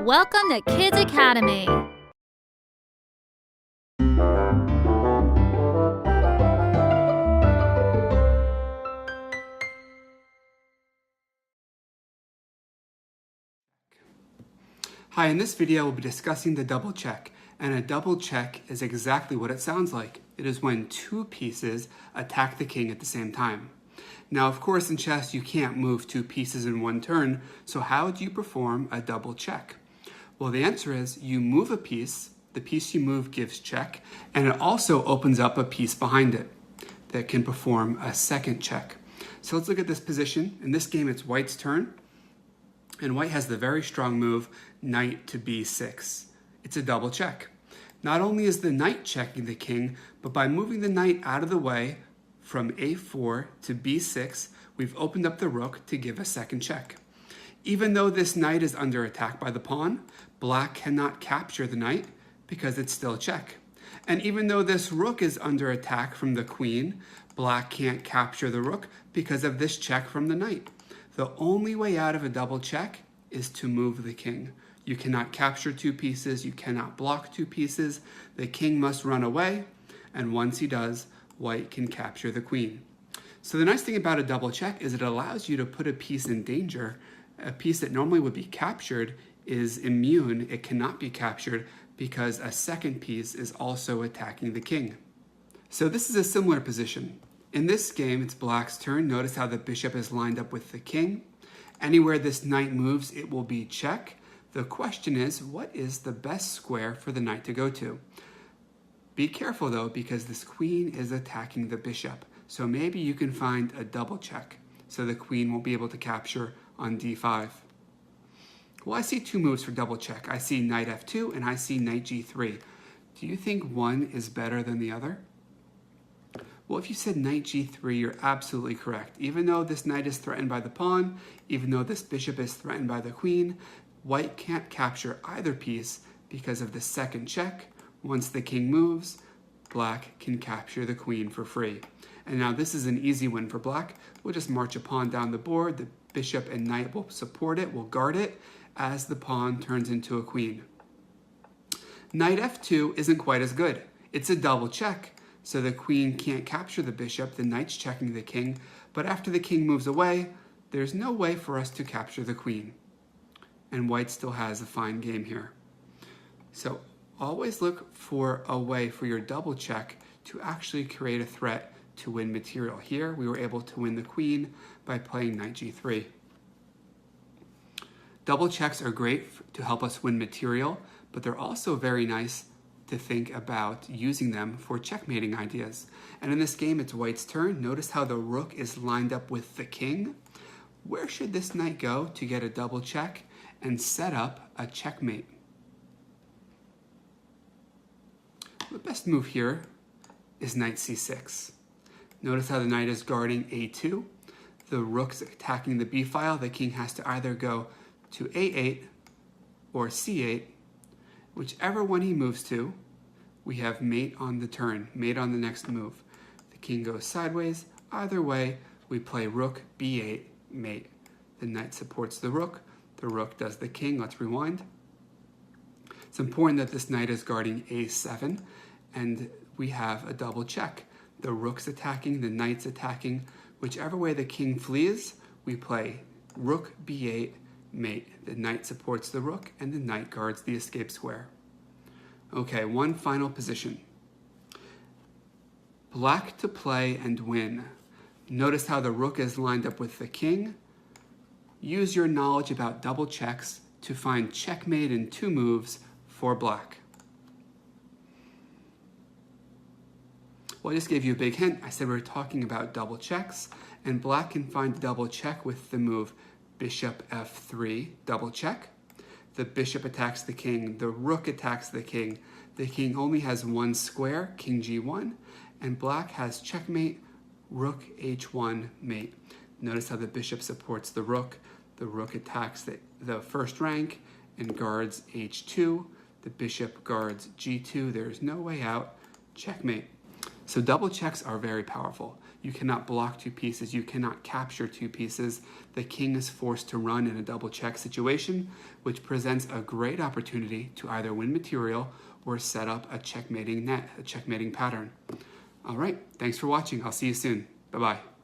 Welcome to Kids Academy. Hi, in this video we'll be discussing the double check, and a double check is exactly what it sounds like. It is when two pieces attack the king at the same time. Now, of course, in chess you can't move two pieces in one turn, so how do you perform a double check? Well, the answer is you move a piece, the piece you move gives check, and it also opens up a piece behind it that can perform a second check. So let's look at this position. In this game it's white's turn. And white has the very strong move, knight to b6. It's a double check. Not only is the knight checking the king, but by moving the knight out of the way from a4 to b6, we've opened up the rook to give a second check. Even though this knight is under attack by the pawn, black cannot capture the knight because it's still a check. And even though this rook is under attack from the queen, black can't capture the rook because of this check from the knight. The only way out of a double check is to move the king. You cannot capture two pieces, you cannot block two pieces. The king must run away, and once he does, white can capture the queen. So the nice thing about a double check is it allows you to put a piece in danger. A piece that normally would be captured is immune. It cannot be captured because a second piece is also attacking the king. So this is a similar position. In this game, it's black's turn. Notice how the bishop is lined up with the king. Anywhere this knight moves, it will be check. The question is, what is the best square for the knight to go to? Be careful though, because this queen is attacking the bishop. So maybe you can find a double check so the queen won't be able to capture on d5. Well, I see two moves for double check. I see knight f2 and I see knight g3. Do you think one is better than the other? Well, if you said knight g3, you're absolutely correct. Even though this knight is threatened by the pawn, even though this bishop is threatened by the queen, white can't capture either piece because of the second check. Once the king moves, black can capture the queen for free. And now this is an easy win for black. We'll just march a pawn down the board. The bishop and knight will support it, will guard it, as the pawn turns into a queen. Knight f2 isn't quite as good. It's a double check. So the queen can't capture the bishop, the knight's checking the king, but after the king moves away, there's no way for us to capture the queen. And white still has a fine game here. So always look for a way for your double check to actually create a threat to win material. Here, we were able to win the queen by playing knight g3. Double checks are great to help us win material, but they're also very nice to think about using them for checkmating ideas. And in this game, it's white's turn. Notice how the rook is lined up with the king. Where should this knight go to get a double check and set up a checkmate? The best move here is knight c6. Notice how the knight is guarding a2. The rook's attacking the b file. The king has to either go to a8 or c8. Whichever one he moves to, we have mate on the turn, mate on the next move. The king goes sideways. Either way, we play rook b8, mate. The knight supports the rook does the king. Let's rewind. It's important that this knight is guarding a7, and we have a double check. The rook's attacking, the knight's attacking. Whichever way the king flees, we play rook b8, mate. The knight supports the rook, and the knight guards the escape square. Okay, one final position. Black to play and win. Notice how the rook is lined up with the king. Use your knowledge about double checks to find checkmate in two moves for black. Well, I just gave you a big hint. I said we were talking about double checks, and black can find a double check with the move bishop f3, double check. The bishop attacks the king, the rook attacks the king. The king only has one square, king g1, and black has checkmate, rook h1, mate. Notice how the bishop supports the rook attacks the first rank and guards h2. The bishop guards g2. There's no way out, checkmate. So double checks are very powerful. You cannot block two pieces. You cannot capture two pieces. The king is forced to run in a double check situation, which presents a great opportunity to either win material or set up a checkmating net, a checkmating pattern. All right, thanks for watching. I'll see you soon. Bye-bye.